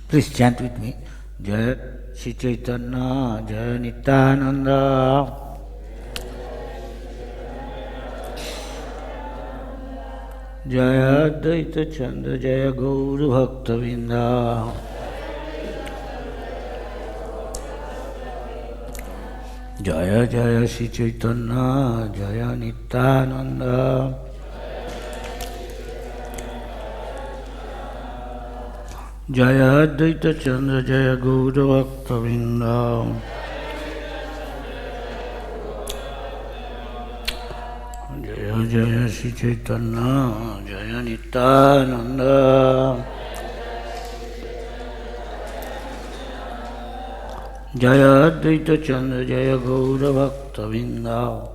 Please chant with me. Jaya Shri Chaitanya, Jaya Nityananda, Jaya Advaita Chandra, Jaya Gaura Bhakta Vrinda. Jaya Jaya Shri Chaitanya, Jaya Nityananda, Jaya Advaita Chandra, Jaya Gaura Bhakta Vrinda. Jaya Jaya Shri Chaitanya, Jaya Nityananda, Jaya Advaita Chandra, Jaya Gaura Bhakta Vrinda.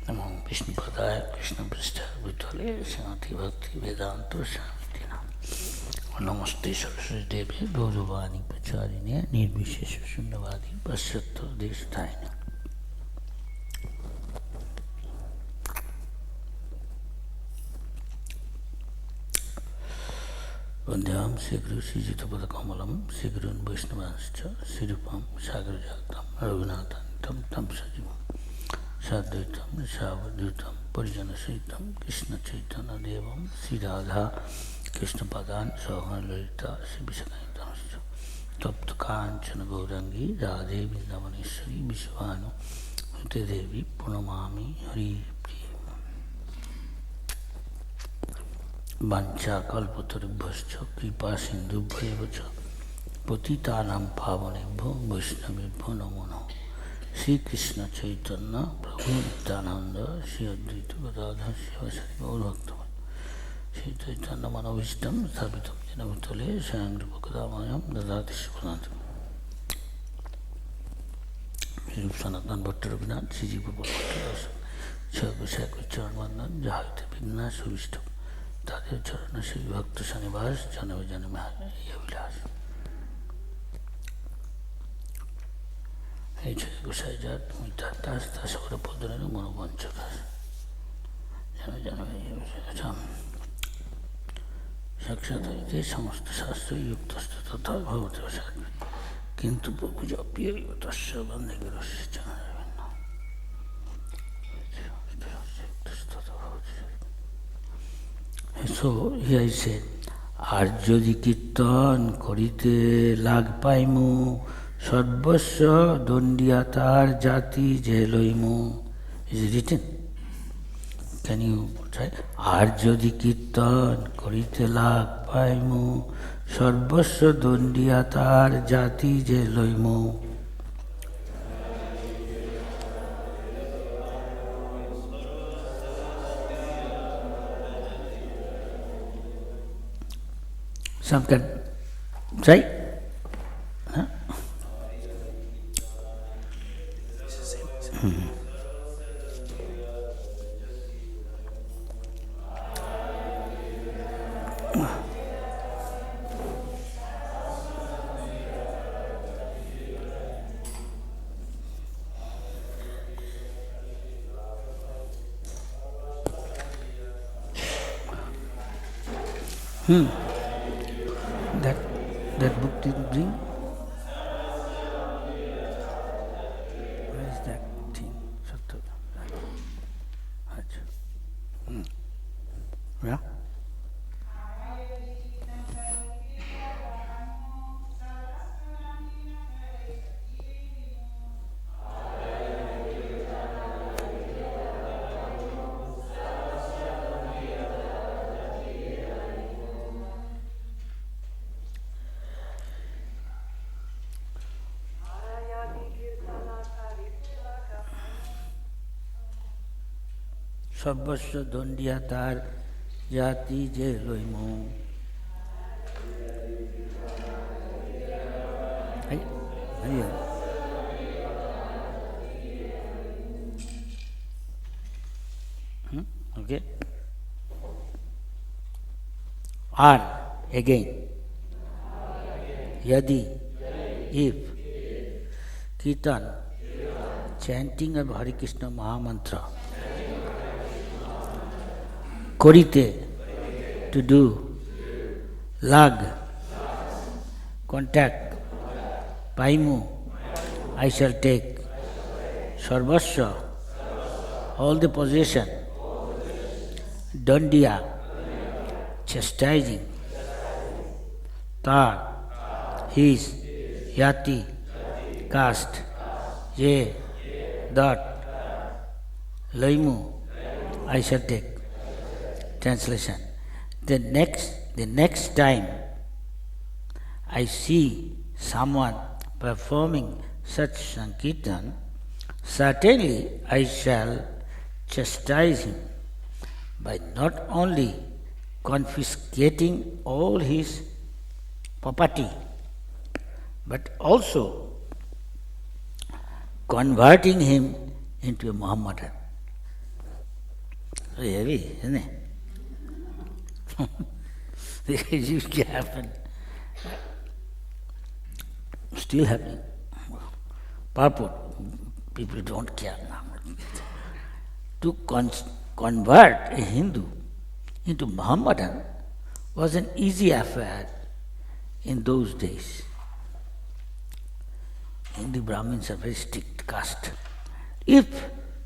Namo Vishnu Padaya Krishna Pristha Bhutale Shanti Bhakti Vedanta Shantina Namaste Saraswati Devi Gauruvani Pacharine Nirvishesha Shunyavadi Pasyatto Deshtayine. Vandhyam Sri Guru Sri Jitapada Kamalam Sri Gurun Vaishnavanscha Sri Rupam Sagar Jagdam Raghunathan Tam Sajivam Sadhaitam Savadhutam Parijana Saitam Krishna Chaitanya Devam Sri Radha Krishna Padan Sohan Lalita Sri Vishakaitamscha Tapta Kanchana Gaurangi Radhe Vrindavaneshwari Vishwanu Hute Devi Purnamami Hari Priya Vancha Kalpatarubhascha Kripa Sindhu Bhayavacha Patitanam Pavanebho Vaishnavibho Namo Namo Sri Krishna Chaitanya Prabhu Nityananda Sri Advaita Gadadhar Srivasari Gaurabhaktaman Sri Chaitanya Manovistam Sthapitam Jena Bhutale Sangripa Kadamayam Dadati Shivanantam Sri Sanatan Bhatta Rabinat Sri Jiva Bhatta Chakra Chakra Charanvandan Jahate Vigna Suvistam Tadya Charana Sri Bhakta Sanivas Janava Janama Yavilas Echa Gusajat Mitatas Tasavara Podrena Monovanchakas Jana Janava Sakshataite Samasta Sastra Yuktasta Tata Bhavata Sakri Kintu Puja Piri Tasha Bandegaras Janavina So here I said, আর যদি কীর্তন করিতে লাগ পাইমু সর্বস্ব দণ্ডিয়াতার জাতি যে লইমু. Is it written? Can you try? আর যদি কীর্তন করিতে লাগ পাইমু সর্বস্ব দণ্ডিয়াতার জাতি যে লইমু. Some can try. Huh? That book didn't bring. Where is that thing? Yeah. সর্বস্ব দণ্ডিয়া তার জাতি যে লইমু. Okay. Or again. Yadi if Kirtan, chanting of Hare Krishna Mahamantra, Korite, to do, Lag, contact, Paimu, I shall take, Sarvasya, all the possession, Dandiya, chastising, Tar, his, Yati, caste, Ye, that, Laimu, I shall take. Translation. The next time I see someone performing such Sankirtan, certainly I shall chastise him by not only confiscating all his property, but also converting him into a Mohammedan. Very heavy, isn't it? This used to happen. Still happening. Purport. People don't care now. To convert a Hindu into Mohammedan was an easy affair in those days. Hindu Brahmins are very strict caste. If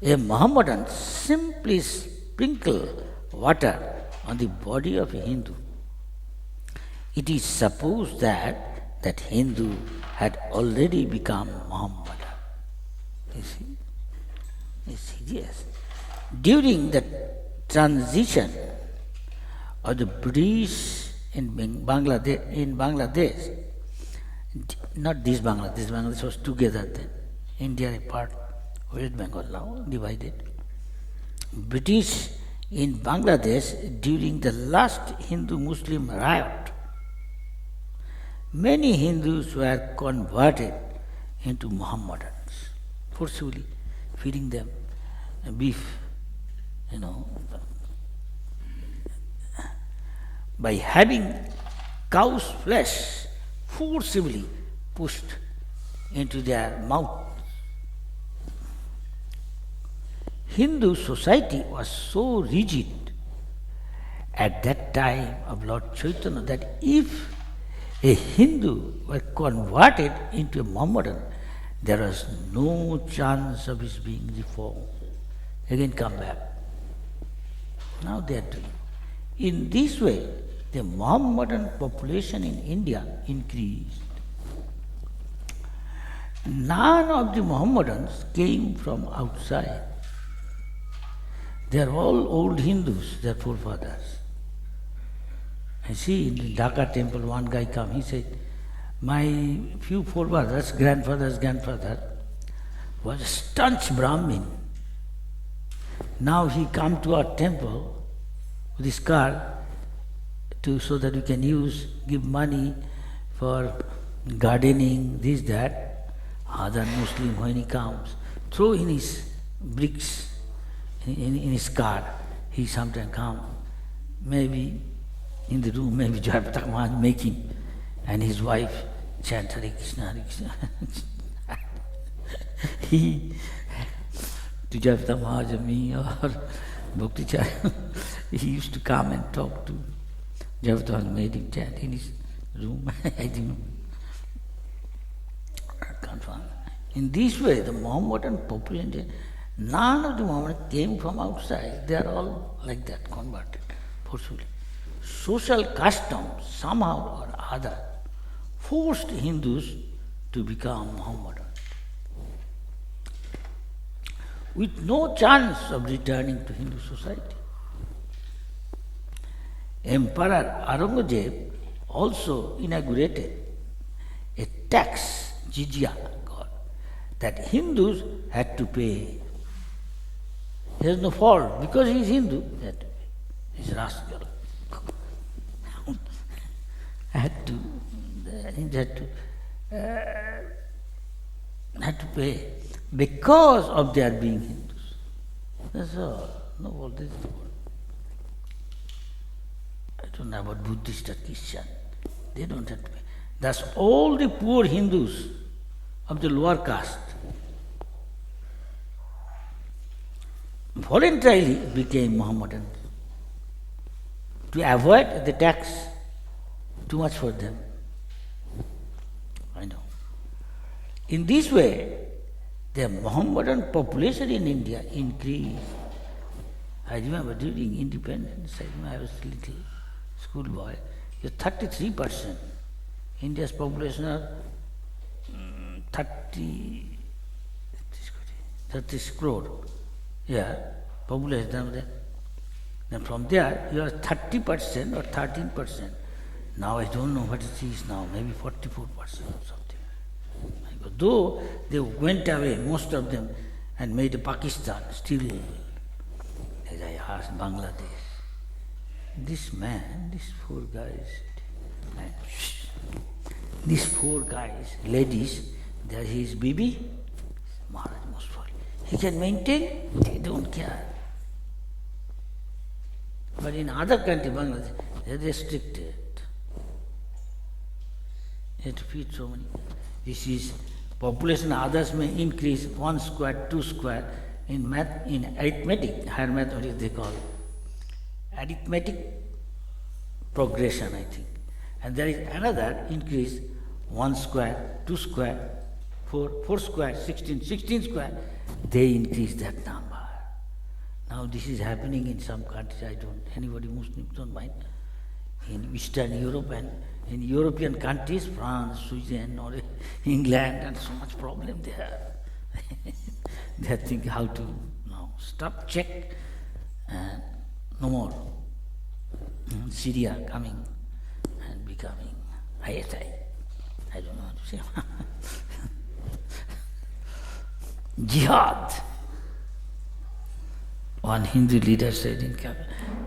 a Mohammedan simply sprinkle water on the body of a Hindu, it is supposed that that Hindu had already become Mohammedan. You see? It's serious. During the transition of the British in Bangladesh, not this Bangladesh was together then, India a part, West Bengal now divided. British in Bangladesh during the last Hindu-Muslim riot, many Hindus were converted into Mohammedans, forcibly feeding them beef, by having cow's flesh forcibly pushed into their mouth. Hindu society was so rigid at that time of Lord Chaitanya that if a Hindu were converted into a Mohammedan, there was no chance of his being reformed. Again come back. Now they are doing. In this way, the Mohammedan population in India increased. None of the Mohammedans came from outside. They are all old Hindus, their forefathers. I see in the Dhaka temple, one guy come, he said, my few forefathers, grandfather, was a staunch Brahmin. Now he come to our temple with his car so that we can give money for gardening, this, that. Other Muslim, when he comes, throw in his bricks in his car. He sometimes come, maybe in the room, maybe Jayapataka Maharaj making, and his wife chant Hare Krishna, Hare Krishna. He, to Jayapataka Maharaj or me or Bhakti Chaya, he used to come and talk to Jayapataka Maharaj, made him chant in his room. I can't find. In this way, the Mohammedan population, none of the Mohammedans came from outside. They are all like that, converted forcefully. Social customs, somehow or other, forced Hindus to become Mohammedan, with no chance of returning to Hindu society. Emperor Aurangzeb also inaugurated a tax, jizya, that Hindus had to pay. He has no fault, because he is Hindu, he had to pay. He is rascal. Had to pay because of their being Hindus. That's all. No, all this is the word. I don't know about Buddhist or Christian. They don't have to pay. Thus all the poor Hindus of the lower caste voluntarily became Mohammedan to avoid the tax too much for them. I know. In this way, the Mohammedan population in India increased. I remember during independence, I was a little schoolboy, it was 33%. India's population are 30 crore. Yeah, population. Then from there, you are 30% or 13%. Now I don't know what it is now, maybe 44% or something. But though they went away, most of them, and made Pakistan, still, as I asked, Bangladesh. This man, these four guys, ladies, there he is Bibi, Maharaj most probably. He can maintain, they don't care. But in other countries, Bangladesh, they are restricted. You have to feed so many. This is population, others may increase 1 square, 2 square. In math, in arithmetic, higher mathematics they call it. Arithmetic progression, I think. And there is another increase, 1 square, 2 square, 4 square, 16 square. They increase that number. Now this is happening in some countries, anybody Muslims don't mind. In Eastern Europe and in European countries, France, Sweden, or England, and so much problem there. They are thinking how to now stop, check, and no more. Syria coming and becoming ISI. I don't know how to say. Jihad. One Hindu leader said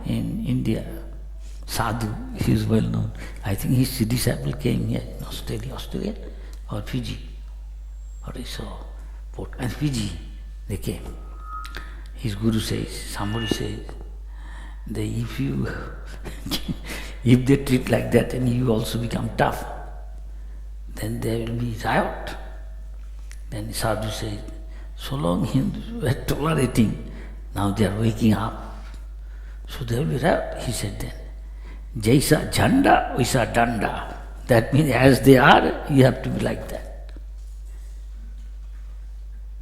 in India, Sadhu, he is well known. I think his disciple came here in Australia or Fiji. Or I saw port and Fiji, they came. His guru says, somebody says, that if they treat like that and you also become tough, then there will be riot. Then Sadhu says, so long Hindus were tolerating, now they are waking up. So there will be riot. He said then, Jaisa Janda, Vaisa Danda. That means as they are, you have to be like that.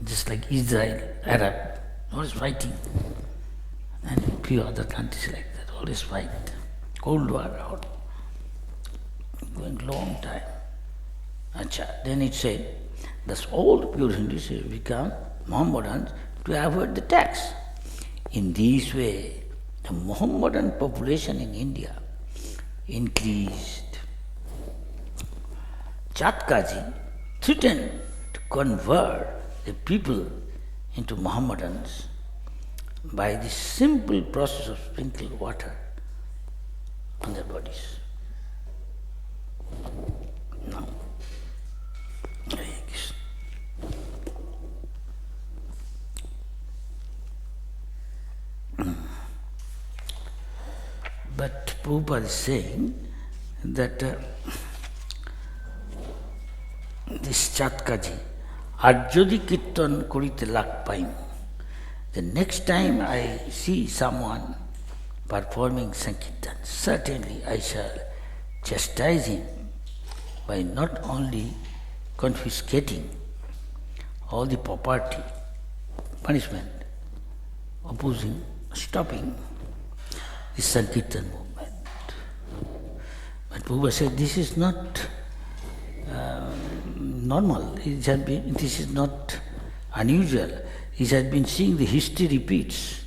Just like Israel, Arab, always fighting. And a few other countries like that, always fight. Cold War, hot. Going long time. Acha. Then it said, thus all pure Hindus have become Mohammedans to avoid the tax. In this way, the Mohammedan population in India increased. Chatkaji threatened to convert the people into Mohammedans by the simple process of sprinkling water on their bodies. Now, but Prabhupada is saying that this Chatkaji, Arjodi Kirtan Korite Lak Paim. The next time I see someone performing Sankirtan, certainly I shall chastise him by not only confiscating all the property, punishment, opposing, stopping the Sankirtan movement. But Prabhupada said this is not normal, this is not unusual. He has been seeing the history repeats.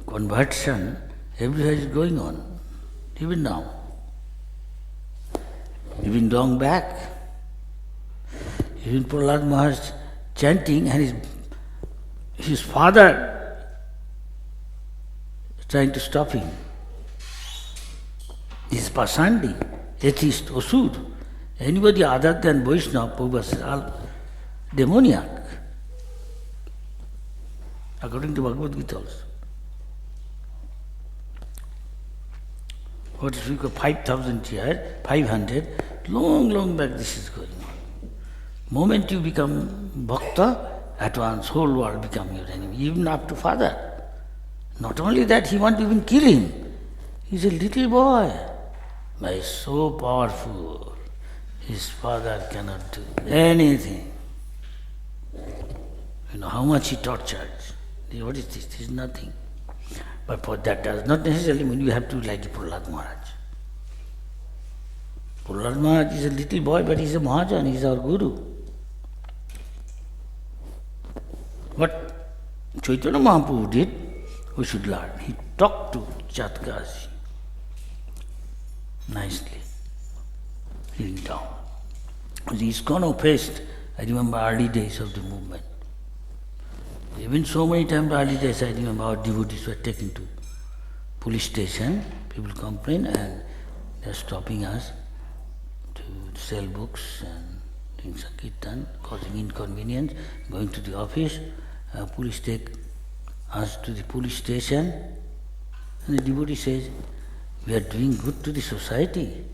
Conversion everywhere is going on, even now. Even long back, even Prahlad Maharaj chanting and his father trying to stop him. This is Pasandi, atheist, Asur. Anybody other than Vaishnava, Prabhupada says, all demoniac. According to Bhagavad Gita also. What is we call 5,000 years, 500, long back this is going on. Moment you become bhakta, at once whole world become your enemy, even up to father. Not only that, he want to even kill him. He's a little boy, but he's so powerful. His father cannot do anything. You know how much he tortured. What is this? This is nothing. But for that does not necessarily mean you have to like Prahlad Maharaj. Prahlad Maharaj is a little boy, but he's a Mahajan, he's our Guru. What Chaitanya Mahaprabhu did, we should learn. He talked to Chatkasi nicely, sitting down. The ISKCON faced, I remember early days of the movement. Even so many times early days, I remember our devotees were taken to police station, people complain and they are stopping us to sell books and doing Sankirtan, causing inconvenience, going to the office. Police take us to the police station, and the devotee says, we are doing good to the society.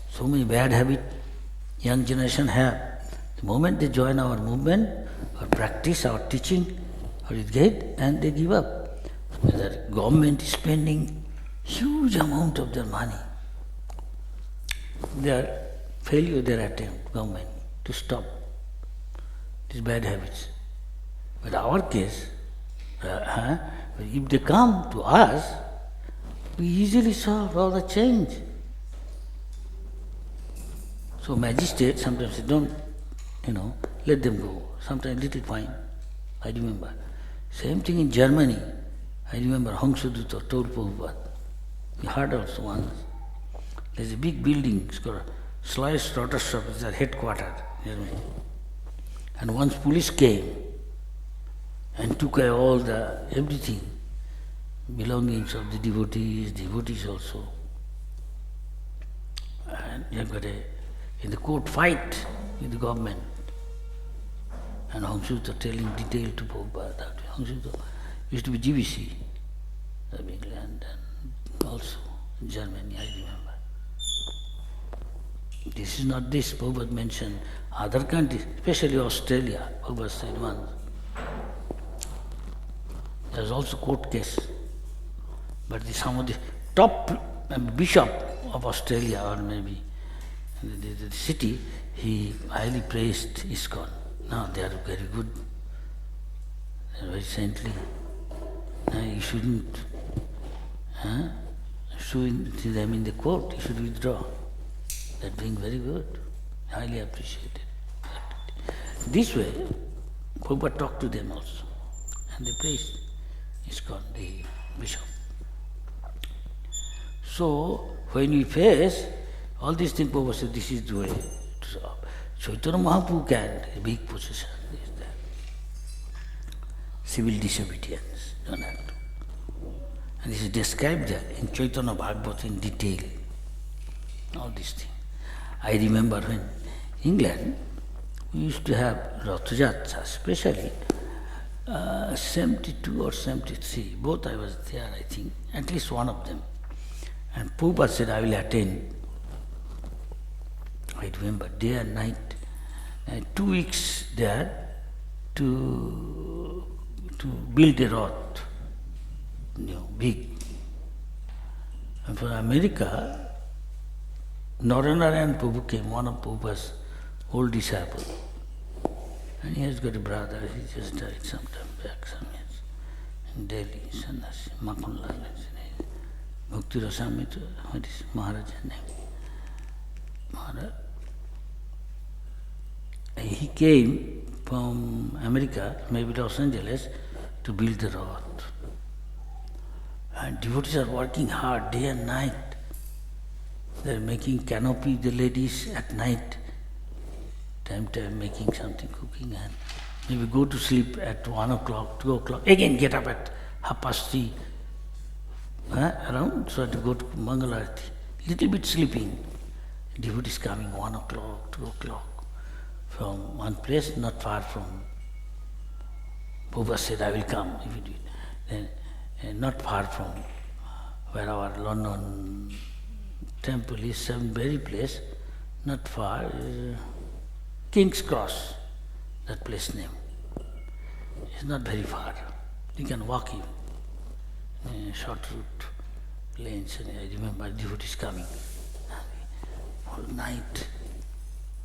So many bad habits young generation have. The moment they join our movement, or practice, our teaching, or it get, and they give up. The government is spending huge amount of their money. Their failure, their attempt, government, to stop these bad habits. But our case, if they come to us, we easily solve all the change. So magistrate sometimes say, don't, let them go. Sometimes little fine. I remember. Same thing in Germany. I remember Hongsadutta told Prabhupada. He heard also once. There's a big building, it's called Schleiss Rottershop, it's their headquarters in Germany. And once police came and took away all everything, belongings of the devotees also. And you got in the court fight with the government. And Hongsadutta telling detail to Prabhupada. Hongsadutta used to be GBC, the big land, and also in Germany, I remember. This is not this, Prabhupada mentioned other countries, especially Australia, Prabhupada said once. There was also court case. But some of the top bishop of Australia, or maybe the city, he highly praised ISKCON. Now they are very good, they are very saintly. Now you shouldn't sue them in the court, you should withdraw. They are doing very good, highly appreciated. This way, Prabhupada talked to them also, and they praised ISKCON, the bishop. So, when we face all these things, Prabhupada said, this is the way to solve. Chaitanya Mahaprabhu can, a big position is there. Civil disobedience, don't have to. And this is described there in Chaitanya Bhagavata in detail. All these things. I remember when England, we used to have Rath Yatra, especially 72 or 73, both I was there, I think, at least one of them. And Prabhupada said, I will attend. I remember, day and night, 2 weeks there to build a Rath, big. And from America, Narayana Prabhu came, one of Prabhupada's old disciples. And he has got a brother, he just died sometime back, some years, in Delhi, Sannasi, Makhonlal. Bhakti Rasamrita, what is Maharaja's name? Maharaj. He came from America, maybe Los Angeles, to build the Rath. And devotees are working hard day and night. They are making canopy, the ladies at night, time making something, cooking, and maybe go to sleep at 1 o'clock, 2 o'clock, again get up at 3:30, around, so to go to Mangalarati. Little bit sleeping. Devotees coming 1 o'clock, 2 o'clock, from one place not far from. Prabhupada said, I will come if you do it. Then, not far from where our London temple is, some very place, not far, King's Cross, that place name. It's not very far. You can walk in short route lanes. And I remember devotees coming. All night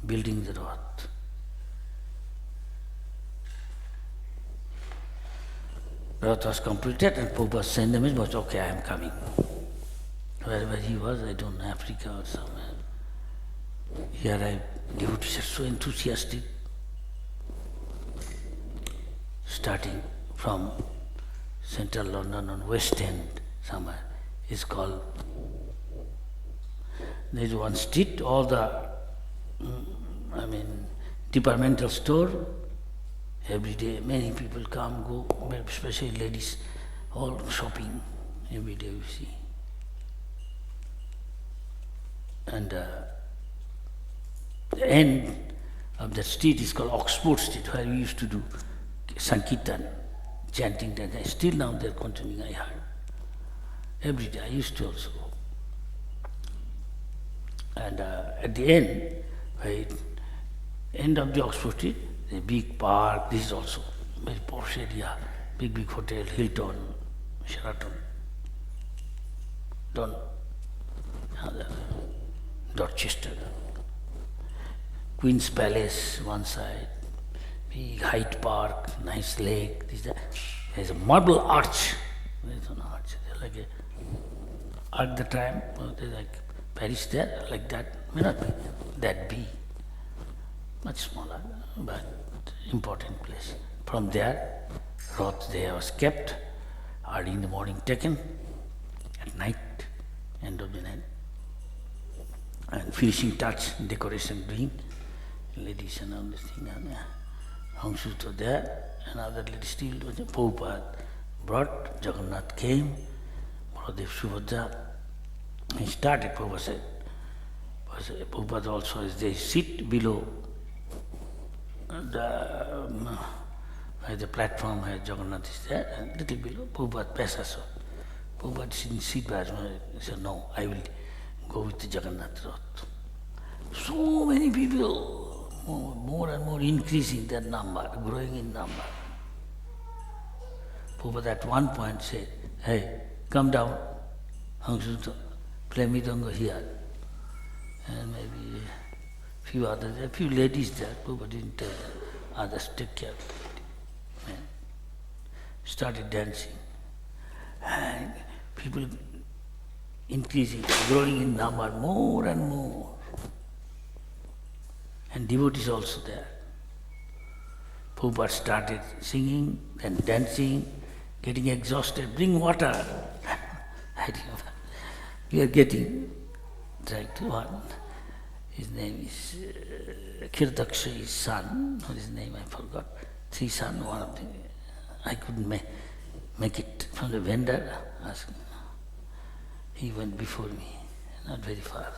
building the Rath. Rath was completed and Prabhupada sent the message, okay, I am coming. Wherever he was, I don't know, Africa or somewhere. He arrived, devotees are so enthusiastic. Starting from central London on West End somewhere, is called, there is one street, all the, departmental store, every day many people come, go, especially ladies, all shopping, every day you see. And the end of the street is called Oxford Street, where we used to do Sankirtan, chanting that. Still now they're continuing, I heard. Every day, I used to also go. And at the end, right, end of the Oxford Street, the big park, this is also very posh area, big hotel, Hilton, Sheraton, Dorchester, Queen's Palace, one side, big Hyde Park, nice lake. There's a marble arch. There's an arch. Like at the time, there's like Paris there, like that. May not be that big, much smaller, but important place. From there, Rath there was kept, early in the morning taken, at night, end of the night, and finishing touch, decoration doing, ladies and all this thing. Hangshuta there, another lady still was Prabhupada brought, Jagannath came, Baladev Subhadra, he started, Prabhupada said, Prabhupada also is they sit below the platform where Jagannath is there, and little below, Prabhupada passes on. Prabhupada didn't sit by he said, no, I will go with the Jagannath Rath. So many people, more and more increasing their number, growing in number. Prabhupada at one point said, hey, come down, Hangshuta, play Mridanga here. And maybe a few others, a few ladies there, Prabhupada didn't tell them, others take care of it. Man. Started dancing. And people increasing, growing in number, more and more. And devotees also there. Prabhupada started singing and dancing, getting exhausted, bring water. I remember. We are getting, trying to one. His name is Kirtaksha, his son, his name I forgot. Three sons, one of them. I couldn't make it from the vendor. Asking. He went before me, not very far.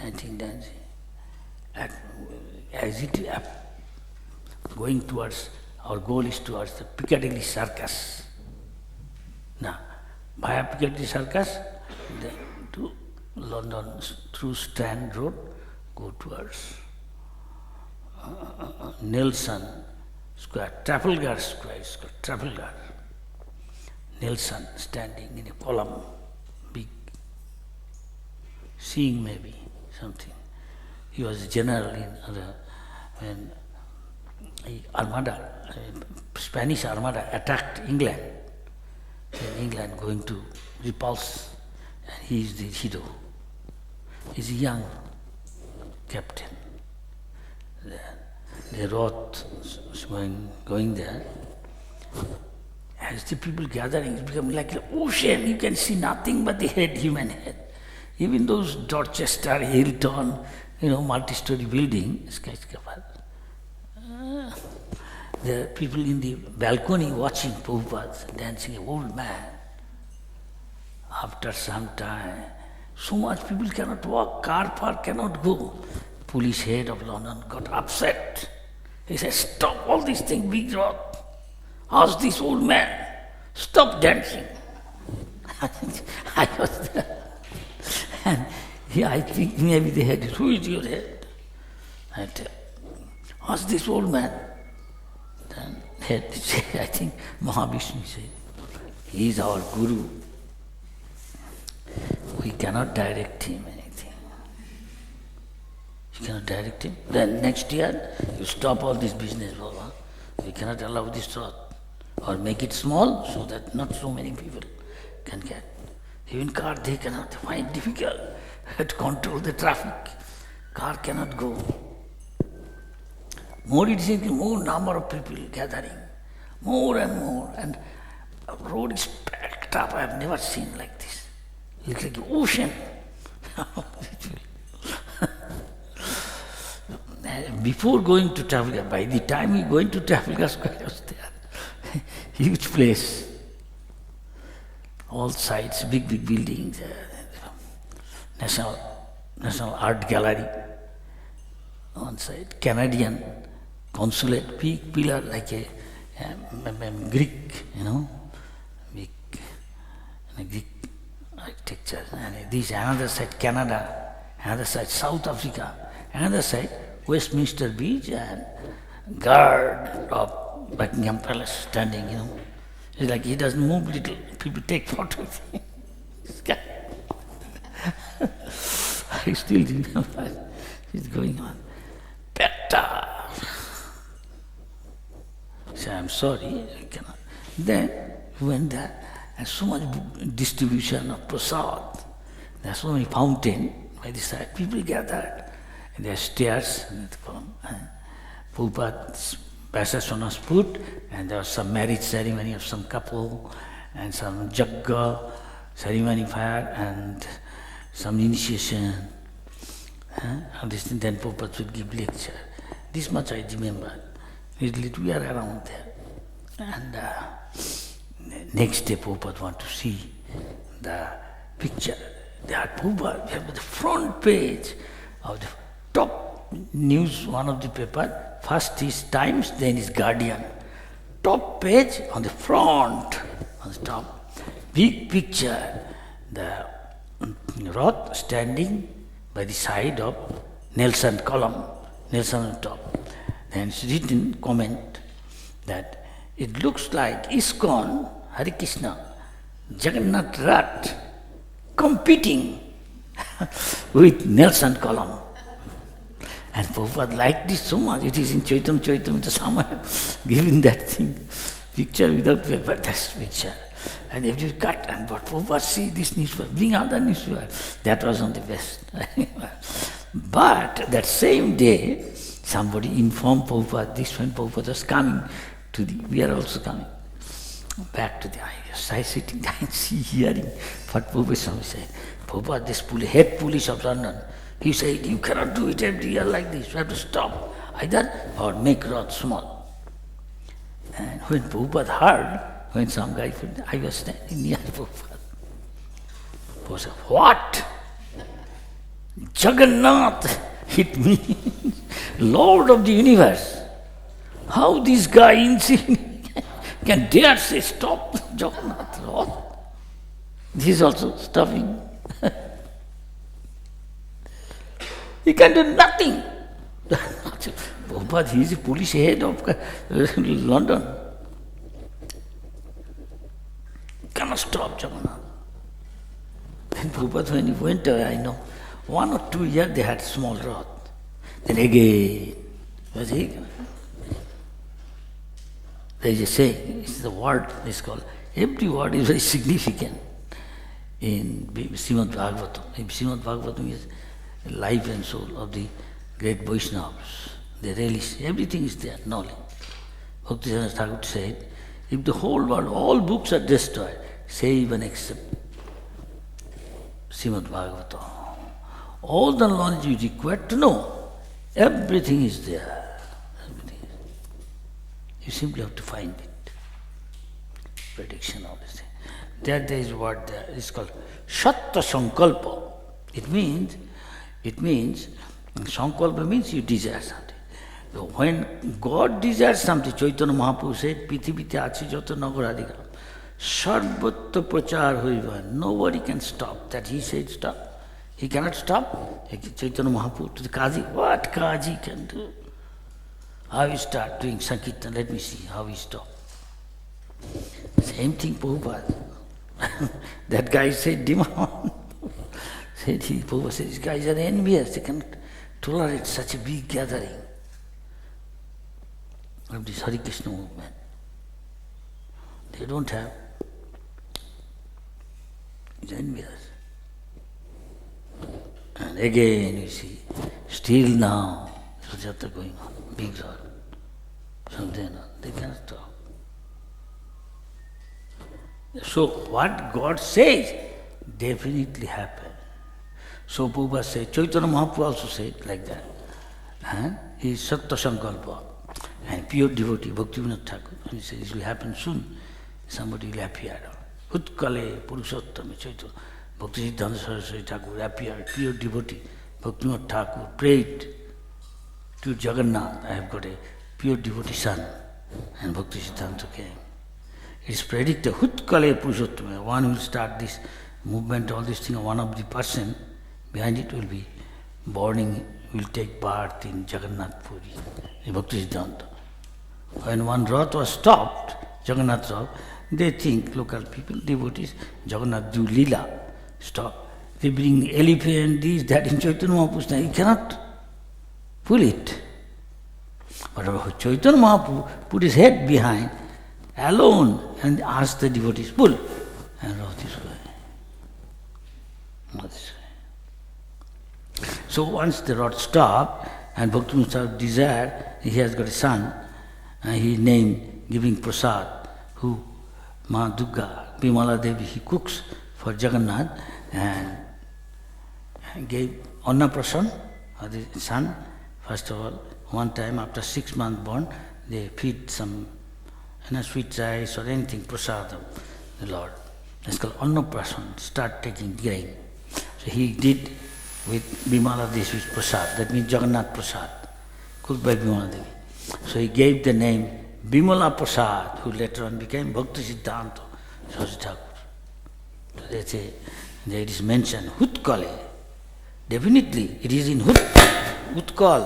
Dancing. As it going towards, our goal is towards the Piccadilly Circus. Now, via Piccadilly Circus, then to London, through Strand Road, go towards Nelson Square, Trafalgar Square, it's called Trafalgar. Nelson standing in a column, big, seeing maybe something. He was general in when Armada, Spanish Armada attacked England. In England going to repulse, and he is the hero. He's a young captain. The Rath going there. As the people gathering, it becomes like an ocean. You can see nothing but the head, human head. Even those Dorchester, Hilton, multi-story building, skyscraper. There are people in the balcony watching Prabhupada dancing, an old man. After some time, so much people cannot walk, car park cannot go. Police head of London got upset. He said, stop all these things, big Rath. Ask this old man, stop dancing. I was there. And I think maybe they had, who is your head? I tell, ask this old man. Then I think Mahavishnu said, he is our guru. We cannot direct him anything. You cannot direct him. Then next year, you stop all this business, Baba. We cannot allow this thought. Or make it small so that not so many people can get. Even car, they cannot find difficult to control the traffic. Car cannot go. More it is, more number of people gathering. More and more. And road is packed up. I have never seen like this. It looks like an ocean. Before going to Trafalgar, by the time we going to Trafalgar Square, I was there. Huge place. All sides, big buildings. National Art Gallery. On side, Canadian consulate, big pillar like a Greek, big Greek architecture. And this another side Canada, another side South Africa, another side Westminster Beach and guard of Buckingham Palace standing, It's like he doesn't move little, people take photos. I still remember it's going on. Better. So I'm sorry, I cannot. Then we went there, and so much distribution of prasad. There are so many fountains by the side. People gathered. And there are stairs. Prabhupada's procession was put, and there was some marriage ceremony of some couple, and some jagga ceremony fire, and some initiation. And this thing, then Prabhupada would give lecture. This much I remember. We are around there. And next day Prabhupada want to see the picture. They had Prabhupada, we have the front page of the top news, one of the paper. First is Times, then is Guardian. Top page on the front, on the top. Big picture, the Roth standing by the side of Nelson column, Nelson on top. Then it's written comment that it looks like ISKCON, Hare Krishna, Jagannath Rath competing with Nelson column. And Prabhupada liked this so much. It is in Chaitamrita somewhere given that thing, picture without paper, that's picture. And if you cut and but Prabhupada see this newspaper, bring other newspaper. That was on the best. But that same day, somebody informed Prabhupada, this when Prabhupada was coming we are also coming back to the IS. I sitting there and hearing what Prabhupada said. Prabhupada, this head police of London, he said, you cannot do it every year like this, you have to stop either or make Roth small. And when Prabhupada heard, when some guy, I was standing near Prabhupada. Prabhupada said, what? Jagannath hit me, Lord of the universe. How this guy insane can dare say stop Jagannath Roth? This is also stopping. He can do nothing. Prabhupada, he is the police head of London. Cannot stop Jagannath. Then Prabhupada, when he went away, I know, 1 or 2 years they had small Roth. Then again, was he? There is a saying, it's the word is called, every word is very significant in Srimad Bhagavatam. In Srimad Bhagavatam is life and soul of the great Vaishnavas. They really say, everything is there, knowledge. Bhaktivinoda Thakur said, if the whole world, all books are destroyed, say even except Srimad Bhagavatam. All the knowledge you require to know, everything is there. You simply have to find it. Prediction, obviously. There is what is called Shatta Sankalpa. It means, Sankalpa means you desire something. So when God desires something, Chaitanya Mahaprabhu said, Prithivite achi jata nagaradigram, sarvatra prachar hoiba, nobody can stop. That he said stop. He cannot stop. Chaitanya Mahaprabhu to the Kazi, what Kazi can do? How he start doing Sankirtan? Let me see how he stop. Same thing Prabhupada. That guy said, demon. Said he, Prabhupada said, these guys are envious. They cannot tolerate such a big gathering of this Hare Krishna movement. They don't have. He's envious. And again you see, still now, Sujata going on, big road. Something on, they cannot stop. So what God says definitely happen. So Prabhupada said, Chaitanya Mahaprabhu also said like that. He is Sattva Sankalpa and pure devotee, Bhaktivinoda Thakur. And he said, it will happen soon. Somebody will appear. Utkale Purushottama Chaitanya. Bhakti Siddhanta Saraswati Thakur appeared, pure devotee. Bhaktivinoda Thakur prayed to Jagannath, I have got a pure devotee son. And Bhakti Siddhanta came. It is predicted, Utkale Purushottama, one will start this movement, all this thing, one of the person behind it will be born, will take birth in Jagannath Puri, in Bhakti Siddhanta. When one Rath was stopped, Jagannath Rath, they think, local people, devotees, Jagannath do Lila, stop. They bring elephant, this, that, in Chaitanya Mahaprabhu, he cannot pull it. But Chaitanya Mahaprabhu put his head behind, alone, and asked the devotees, pull, and Rath is going. Not this way. So once the rod stopped, and Bhaktivinoda desired, he has got a son, and he named, giving prasad, who Ma Durga, Bimala Devi, he cooks for Jagannath, and gave Annaprasan, the son. First of all, one time after 6 months born, they feed some sweet rice or anything, prasadam, the Lord. That's called Annaprasan, start taking grain. So he did with Bimala Devi with prasad, that means Jagannath prasad, cooked by Bimala Devi. So he gave the name Bimala Prasad, who later on became Bhakti Siddhanta Saraswati Thakur. So they say, there it is mentioned, Utkale. Definitely, it is in Utkal,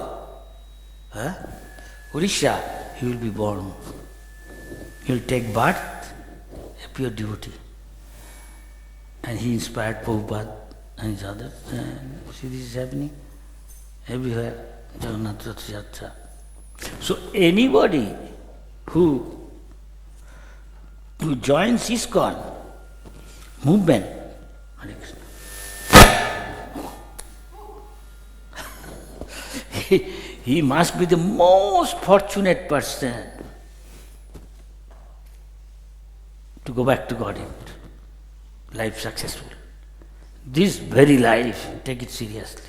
Odisha, he will be born. He will take birth, a pure devotee. And he inspired Prabhupada and his others. And see, this is happening everywhere, Jagannath Rath Yatra. So anybody who joins ISKCON movement, he must be the most fortunate person to go back to Godhead, life successful. This very life, take it seriously.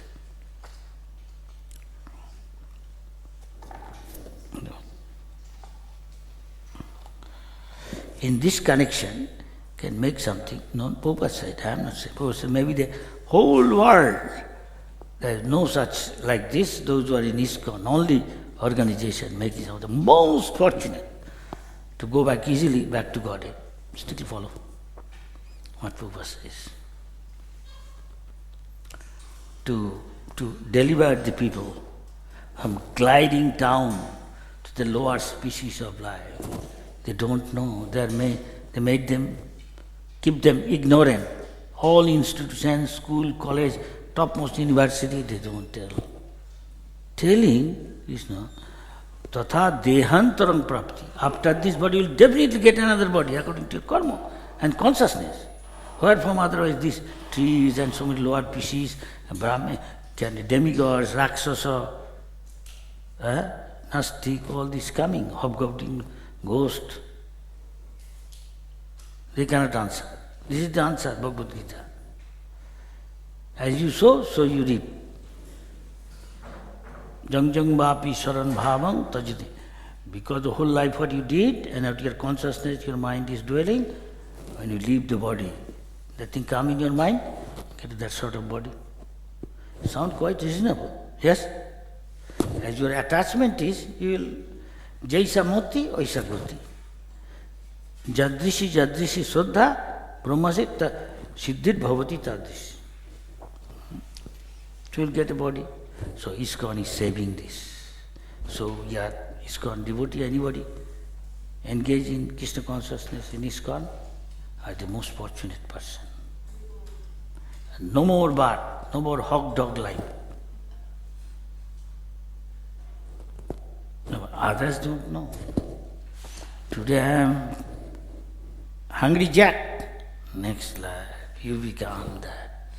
In this connection, can make something known. Prabhupada said, I am not saying, Prabhupada said, maybe the whole world, there is no such like this, those who are in ISKCON, only organization making some of the most fortunate to go back easily back to Godhead. Still follow what Prabhupada says. To deliver the people from gliding down to the lower species of life. They don't know. They make them, keep them ignorant. All institutions, school, college, topmost university, they don't tell. Telling is not. Tatha dehantaram prapti. After this body, you will definitely get another body according to your karma and consciousness. Where from otherwise these trees and so many lower species, Brahma, demigods, Rakshasa, Nastik, all this coming, hobgoblin, ghost. They cannot answer. This is the answer, Bhagavad Gita. As you sow, so you reap. Jang jang vapi saran bhavang tajati. Because the whole life what you did, and after your consciousness, your mind is dwelling, when you leave the body, that thing come in your mind, get that sort of body. Sound quite reasonable, yes? As your attachment is, you will jaisa moti, oisa goti. Jadrishi Shraddha, Brahmasi Siddhir Bhavati Tadrishi. So you'll get a body. So ISKCON is saving this. So yeah, ISKCON devotee, anybody engaged in Krishna consciousness in ISKCON are the most fortunate person. And no more bar, no more hog dog life. No, others don't know. Today I am Hungry Jack. Next life you become that.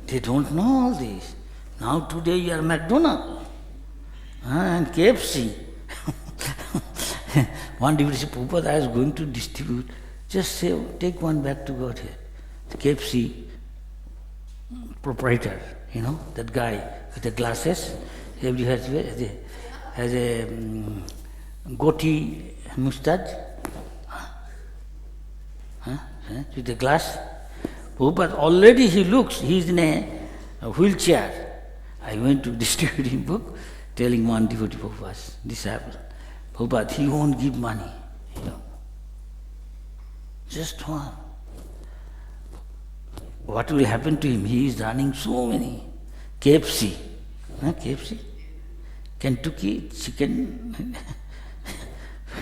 They don't know all this. Now today you are McDonald's and KFC. One devotee said, Prabhupada, I was going to distribute. Just say, take one back to God here. The KFC proprietor, that guy with the glasses, everybody has a goatee mustache, with the glass. Prabhupada, already he looks, he is in a wheelchair. I went to distribute him book, telling one devotee, Prabhupada, this happened. Prabhupada, he won't give money. Just one. What will happen to him? He is running so many. KFC. KFC? Kentucky Chicken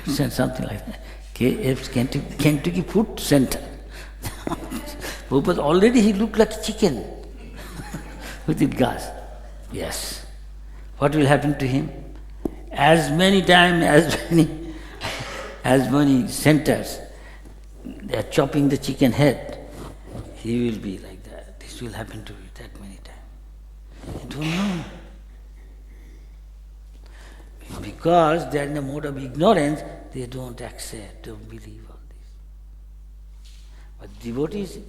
something like that. KFC, Kentucky Food Center. Prabhupada, already he looked like chicken with the gas. Yes. What will happen to him? As many times, as many centers, they are chopping the chicken head. He will be like that. This will happen to you that many times. You don't know. Because they are in a mode of ignorance, they don't accept, don't believe all this. But devotees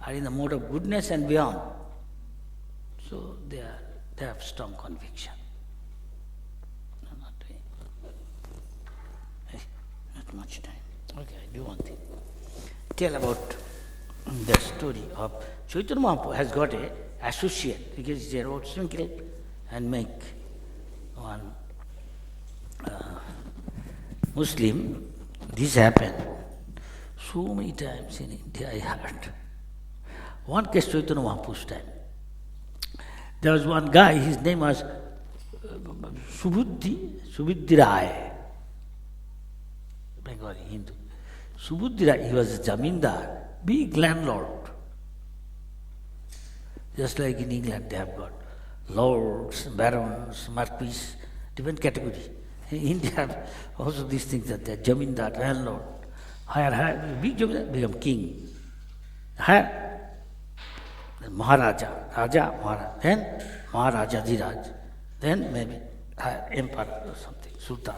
are in the mode of goodness and beyond. So they have strong conviction. No, not doing. Not much time. Okay, I do one thing. Tell about the story of Chaitanya Mahaprabhu has got an associate, because they are about sprinkle and make one Muslim. This happened so many times in India, I heard. One case, Chaitanya Mahaprabhu's time. There was one guy, his name was Subudhi Rai, Bengali Hindu. Subudhi Rai, he was a zamindar, big landlord. Just like in England, they have got lords, barons, marquis, different category. In India, also these things that they're zamindar, landlord. Higher, big zamindar, become king. Higher. Maharaja, Raja, Maharaja, then Maharaja Dhiraj, then maybe emperor or something, Sultan.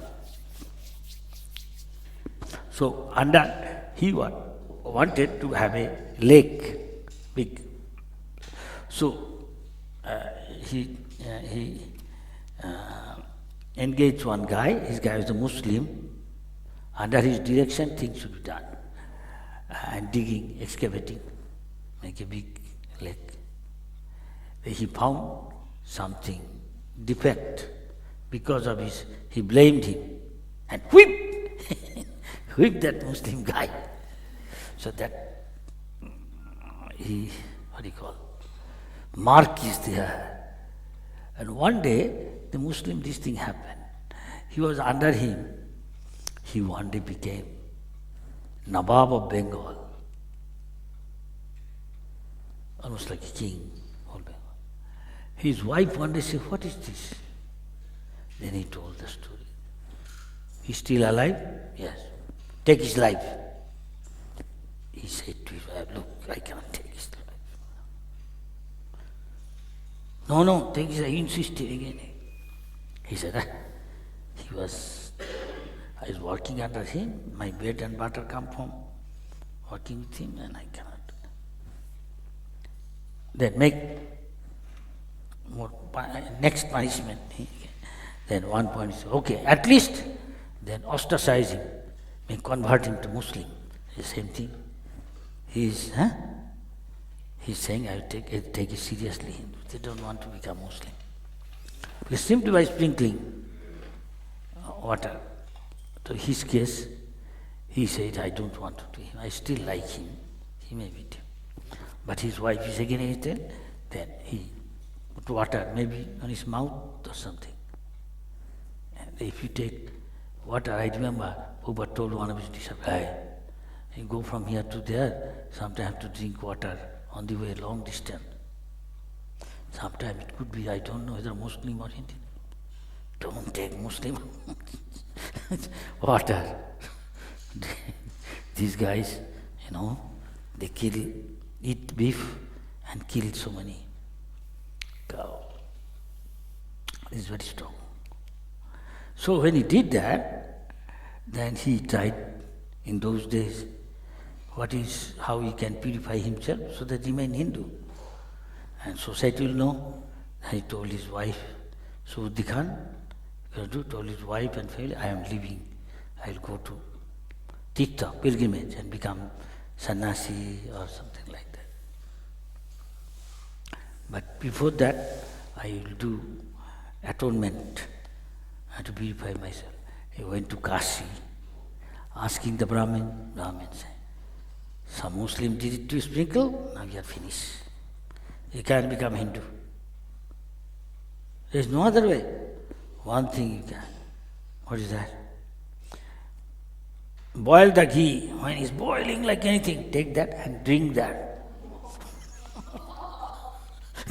So under he wanted to have a lake, big. So he engaged one guy. His guy was a Muslim. Under his direction, things should be done, and digging, excavating, make a big lake. He found something defect because of he blamed him and whipped that Muslim guy. So that mark is there. And one day, the Muslim, this thing happened. He was under him. He one day became Nawab of Bengal. Almost like a king. His wife one day said, what is this? Then he told the story. He's still alive? Yes. Take his life. He said to his wife, look, I cannot take his life. No, take his life. He insisted again. He said, I was working under him, my bread and butter come from working with him, and I cannot. Then make more next punishment. Then one point is, okay, at least then ostracize him, convert him to Muslim. The same thing. He's saying, I will take it seriously. They don't want to become Muslim. Because simply by sprinkling water, to his case, he said, I don't want to do him. I still like him. He may be. But his wife is again, Then he put water maybe on his mouth or something. And if you take water, I remember Prabhupada told one of his disciples, hey, you go from here to there, sometimes have to drink water on the way, long distance. Sometimes it could be, I don't know whether Muslim or Indian. Don't take Muslim water. These guys, they eat beef and kill so many cow. This is very strong. So when he did that, then he tried in those days how he can purify himself so that he remain Hindu. And society will know. He told his wife, Subuddhi Khan, told his wife and family, I am leaving. I will go to Tirtha, pilgrimage, and become sannyasi or something like that. But before that, I will do atonement to purify myself. He went to Kashi, asking the Brahmin said, some Muslim did it to sprinkle, now you are finished. You can't become Hindu. There is no other way. One thing you can. What is that? Boil the ghee. When it's boiling like anything, take that and drink that.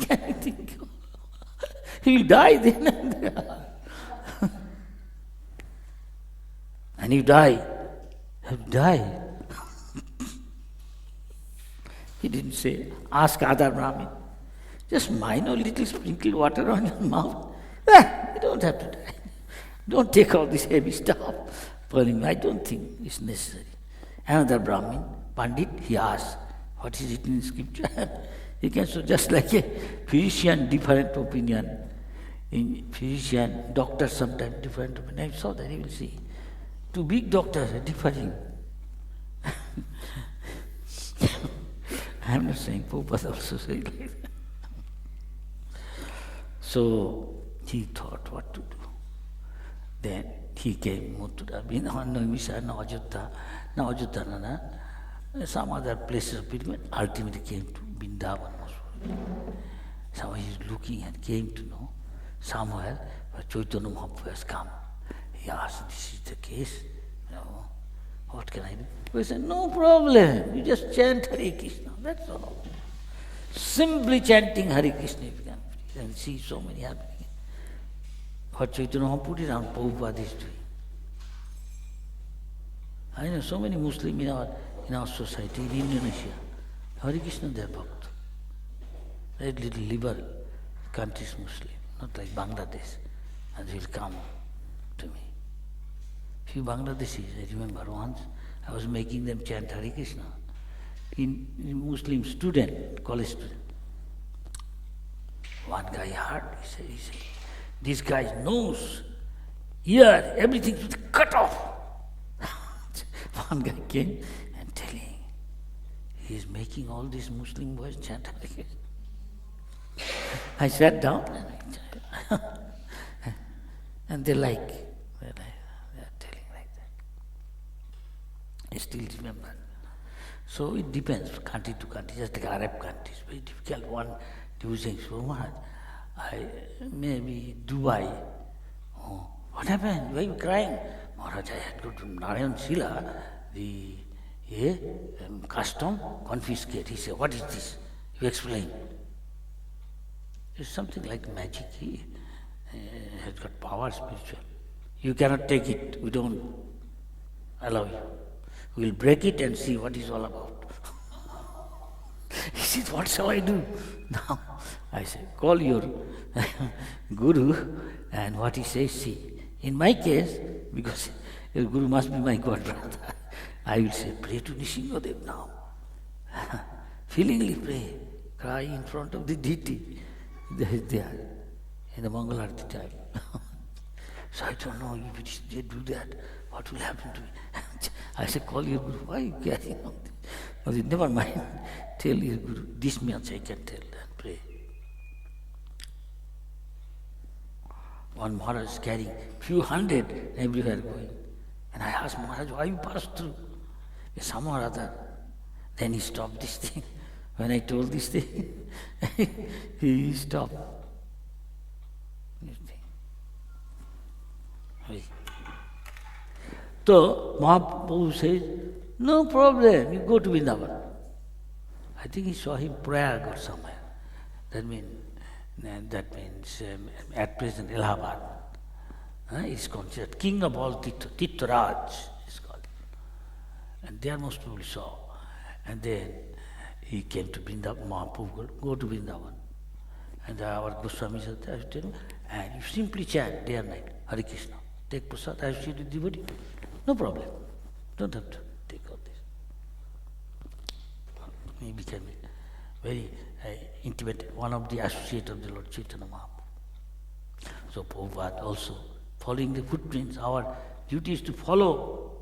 Can you think? He will die then and there. And you die. You die. He didn't say, ask other Brahmin. Just minor little sprinkled water on your mouth. You don't have to die. Don't take all this heavy stuff. I don't think it's necessary. Another Brahmin, Pandit, he asked, what is written in scripture? He can show just like a physician, different opinion. In physician, doctor sometimes different opinion. I saw that, you will see. Two big doctors are differing. I am not saying Prabhupada also said like that. So he thought what to do. Then he came to some other places of pilgrimage, ultimately came to Vrindavan. So he is looking and came to know somewhere where Chaitanya Mahaprabhu has come. He asked, this is the case, what can I do? He said, no problem, you just chant Hare Krishna, that's all. Simply chanting Hare Krishna, you can and see so many happening. What Chaitanya Mahaprabhu did and Prabhupada is doing. I know so many Muslims in our society, in Indonesia, Hare Krishna they are bhakt. Very little liberal countries Muslim, not like Bangladesh, and they will come to me. Few Bangladeshis, I remember once, I was making them chant Hare Krishna. In Muslim student, college student. One guy heard, he said, this guy's nose, ear, everything was cut off. One guy came and telling, he is making all these Muslim boys chant Hare Krishna. I sat down and they are telling like that. I still remember. So it depends, country to country, just like Arab countries, very difficult. One using so much. Maybe Dubai. Oh, what happened? Why are you crying? Maharaj, I had to go to Narayan Sila, the custom confiscate. He said, what is this? You explain. It's something like magic. He has got power spiritual. You cannot take it. We don't allow you. We'll break it and see what it's all about. He said, what shall I do? Now, I said, call your guru and what he says, see. In my case, because your guru must be my god brother, I will say, pray to Nrsimhadev now. Feelingly pray. Cry in front of the deity. There, in the Mangal Arati time. So I don't know, if they do that, what will happen to me? I said, call your guru. Why are you carrying on? I said, never mind. Tell your guru, this much I can tell and pray. One Maharaj is carrying few hundred everywhere going. And I asked Maharaj, why you pass through? Somehow or other. Then he stopped this thing. When I told this thing, he stopped. So Mahaprabhu says, no problem, you go to Vrindavan. I think he saw him Prayag or somewhere. That means at present Allahabad. Is considered king of all Tirtharaj is called. And there most people saw. And then he came to Vrindavan, Mahaprabhu, go to Vrindavan. And our Goswami said, and you simply chant day and night, Hare Krishna. Take prasad, associate with devotee. No problem. Don't have to take all this. He became very intimate, one of the associates of the Lord Chaitanya Mahaprabhu. So Prabhupada also, following the footprints, our duty is to follow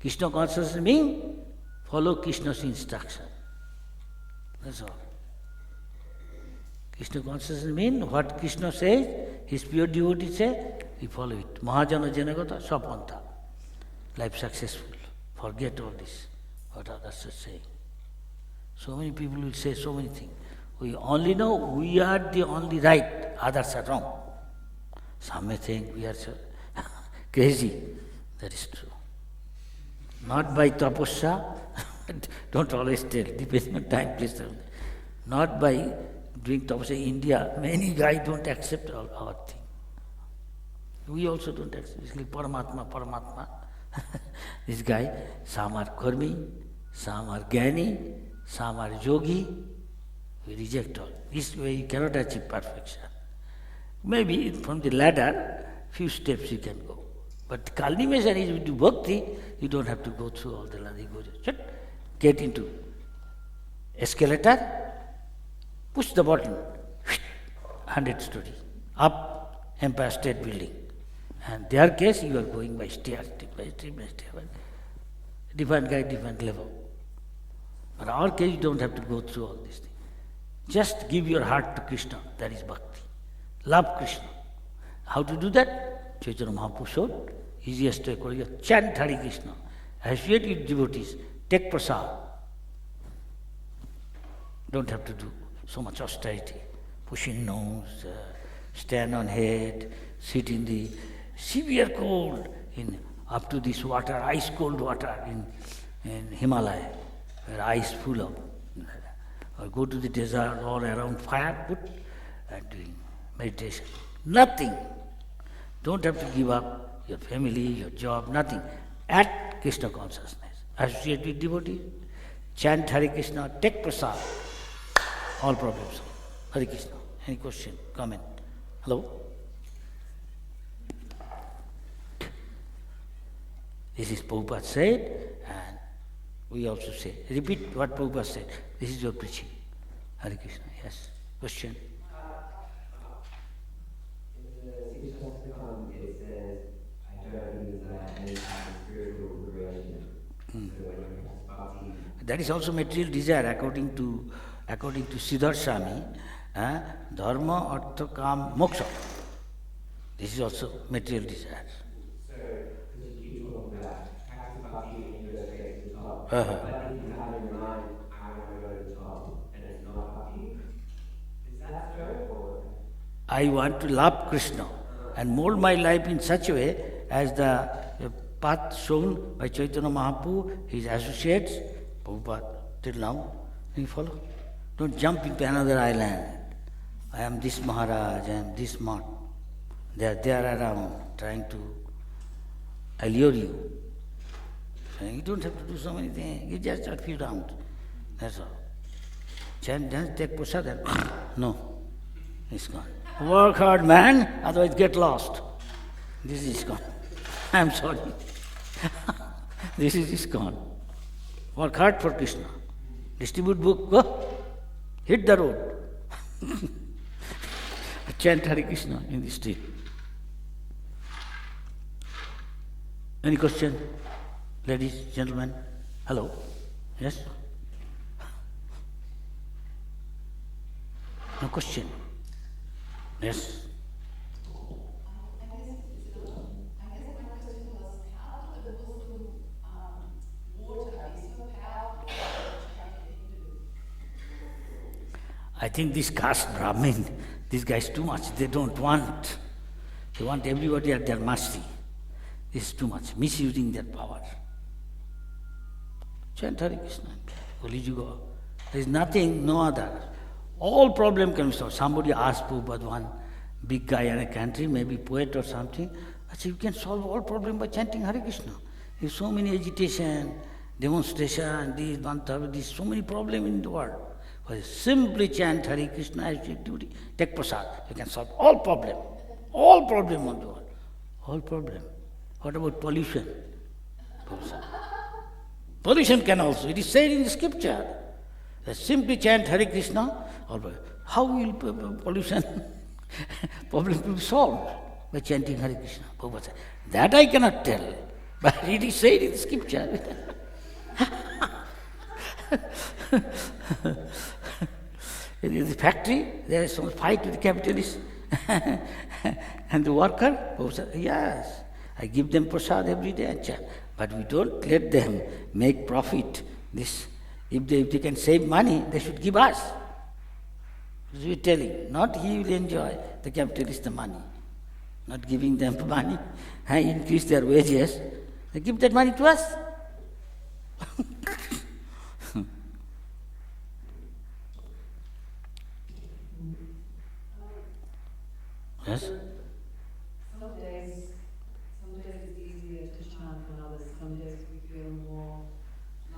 Krishna consciousness, means follow Krishna's instruction. That's all. Krishna consciousness means what Krishna says, his pure devotee say, we follow it. Mahajana Janagata Sapanta. Life successful. Forget all this, what others are saying. So many people will say so many things. We only know we are the only right, others are wrong. Some may think we are so crazy. That is true. Not by tapasya, don't always tell, depends on time, place. Not by doing tapasya in India, many guys don't accept our thing. We also don't accept. It's like Paramatma. This guy, some are karmi, some are jnani, some are yogi. We reject all. This way you cannot achieve perfection. Maybe from the ladder, few steps you can go. But culmination is with bhakti, you don't have to go through all the ladder. Just get into escalator, push the button, 100 story, up Empire State Building. And their case, you are going by stairs, step by step by step. Different guy, different level. But our case, you don't have to go through all these things. Just give your heart to Krishna, that is bhakti. Love Krishna. How to do that? Chaitanya Mahaprabhu showed. Easiest way, chant Hare Krishna. Associate with devotees. Take prasad. Don't have to do so much austerity. Pushing nose, stand on head, sit in the severe cold, up to this water, ice cold water in Himalaya, where ice full of. Or go to the desert all around fire, put and doing meditation. Nothing. Don't have to give up your family, your job, nothing. At Krishna consciousness. Associate with devotees, chant Hare Krishna, take prasad. All problems. Hare Krishna. Any question, comment? Hello? This is Prabhupada said, and we also say. Repeat what Prabhupada said. This is your preaching. Hare Krishna. Yes. Question? In the Sikhism, it says, I don't desire any type of spiritual liberation. So when you have bhakti, that is also material desire according to Siddhar Swami. Dharma, artha, kam, moksha. This is also material desire. so because you keep talking about practice bhakti and you go straight to the top. But if you have in your mind, I want to go to the top, and it's not bhakti, is that so? Or I want to love Krishna and mold my life in such a way as the path shown by Chaitanya Mahaprabhu, his associates, Prabhupada, till now. You follow? Don't jump into another island. I am this Maharaj, I am this monk. They are around trying to allure you. Saying, you don't have to do so many things. You just a few rounds. That's all. Chant, dance, take prasad. No, it's gone. Work hard, man, otherwise get lost. This is ISKCON. I'm sorry. This is ISKCON. Work hard for Krishna. Distribute book, go. Hit the road. Chant Hare Krishna in the street. Any question? Ladies, gentlemen? Hello? Yes? No question? Yes? think this caste Brahmin, these guys too much, they don't want. They want everybody at their mercy. This is too much, misusing their power. Chant Hare Krishna, Holy Juga. There is nothing, no other. All problem can be solved. Somebody asked Prabhupada, one big guy in a country, maybe poet or something, I said, you can solve all problem by chanting Hare Krishna. There's so many agitation, demonstration, this, Bantava, this, so many problems in the world. But simply chant Hare Krishna as your duty. Take prasad. You can solve all problem. All problem on the world. All problem. What about pollution? Pollution can also. It is said in the scripture that simply chant Hare Krishna. How will pollution problem be solved? By chanting Hare Krishna. Prabhupada said, that I cannot tell. But it is said in the scripture. In the factory, there is some fight with the capitalist and the worker. Prabhupada said, yes, I give them prasad every day and chant. But we don't let them make profit. This, if they can save money, they should give us. We are telling, not he will enjoy, the capitalist, the money. Not giving them money, increase their wages, they give that money to us. Yes? Some days it's easier to chant than others. Some days we feel more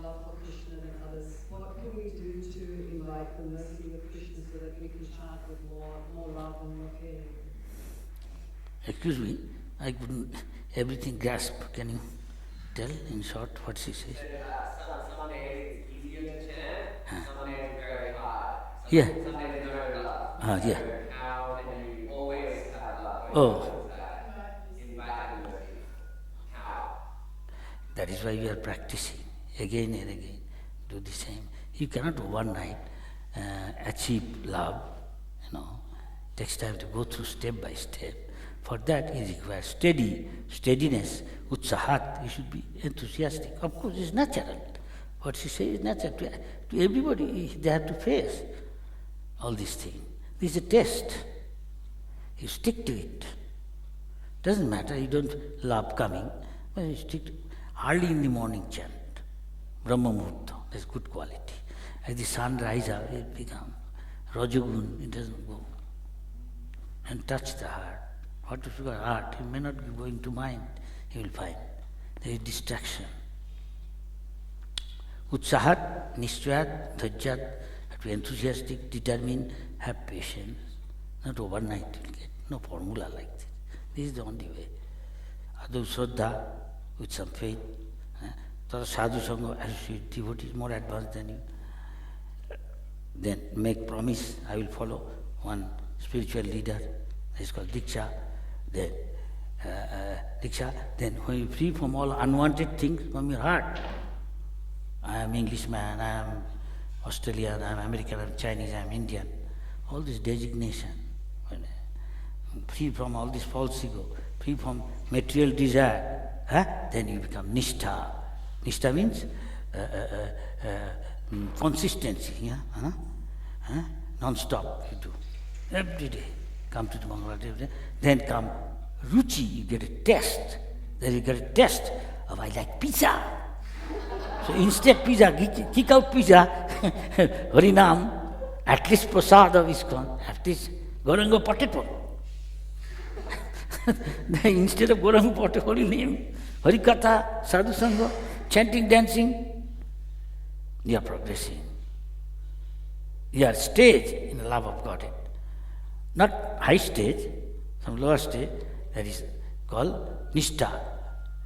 love for Krishna than others. What can we do to invite the mercy of Krishna so that we can chant with more love and more feeling? Excuse me, I couldn't everything grasp. Can you tell in short what she says? Some days it's easier to chant, some days it's very hard. Yeah. Some days it's very love. Yeah. How can you always have love? Oh. Invite the mercy. How? That is why we are practicing again and again. Do the same. You cannot overnight achieve love. Takes time to go through step by step. For that, it requires steadiness, utsahat. You should be enthusiastic. Of course, it's natural. What she says is natural. To everybody, they have to face all these things. This is a test. You stick to it. Doesn't matter, you don't love coming, but you stick to it. Early in the morning chant, Brahma Muhurta, that's good quality. As the sun rises up, it becomes Rajagun, it doesn't go. And touch the heart. What if you got heart? You may not be going to mind, you will find. There is distraction. Utsahat, Nishchayat, Dhajjat, have to be enthusiastic, determined, have patience. Not overnight you will get. No formula like this. This is the only way. Adhu Shraddha, with some faith. Sadhu Sangha, associate devotees, more advanced than you. Then make promise, I will follow one spiritual leader. It's called Diksha. Then Diksha. Then when you free from all unwanted things from your heart. I am Englishman, I am Australian, I am American, I am Chinese, I am Indian. All this designation. Free from all this false ego, free from material desire. Then you become Nishtha. Nishtha means consistency. Non-stop you do. Every day. Come to the Mangala every day. Then come Ruchi, you get a test. Then you get a test of I like pizza. So instead pizza, kick out pizza, Harinam, at least prasad of ISKCON, at least Gauranga potato. Instead of Gauranga potato, holy name, Harikatha, Sadhu Sangha, chanting, dancing, you are progressing. You are stage in the love of Godhead. Not high stage, some lower stage, that is called Nishtha.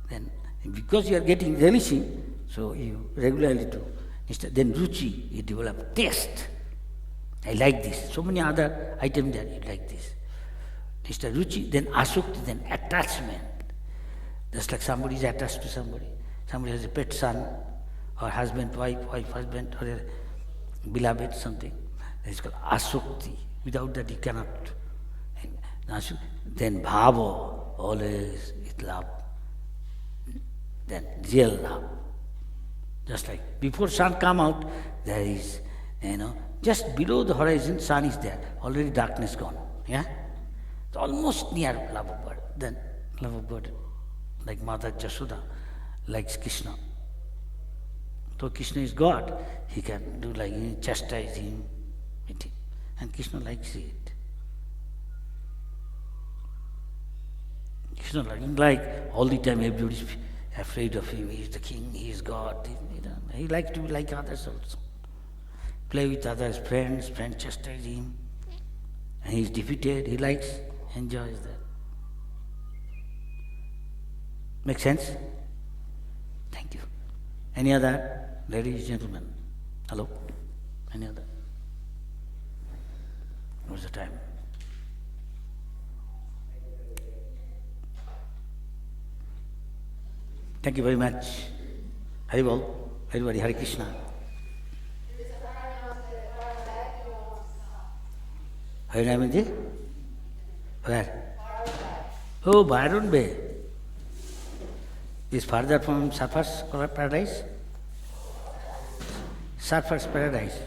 Then, because you are getting relishing, so you regularly do Nishtha. Then Ruchi, you develop taste. I like this. So many other items there, you like this. Nishtha, Ruchi, then Asukti, then attachment. Just like somebody is attached to somebody. Somebody has a pet son, or husband, wife, husband, or a beloved, something. That is called Asukti. Without that you cannot. Then Bhava, always with love. Then real love. Just like before sun come out, there is, just below the horizon, sun is there. Already darkness gone. Yeah? It's almost near love of bird. Then love of bird, like Mother Jashoda, likes Krishna. So Krishna is God. He can do like chastise him, and Krishna likes it. Krishna like all the time everybody is afraid of him. He is the king. He is God. He likes to be like others also. Play with others, friends chastise him, and he is defeated. He likes, enjoys that. Make sense? Thank you. Any other? Ladies, gentlemen. Hello? Any other? What's the time? Thank you very much. Haribol. Everybody, Hare Krishna. Harinamiji? Where? Oh, Byron Bay. Is further from Surfer's Paradise? Surfer's Paradise.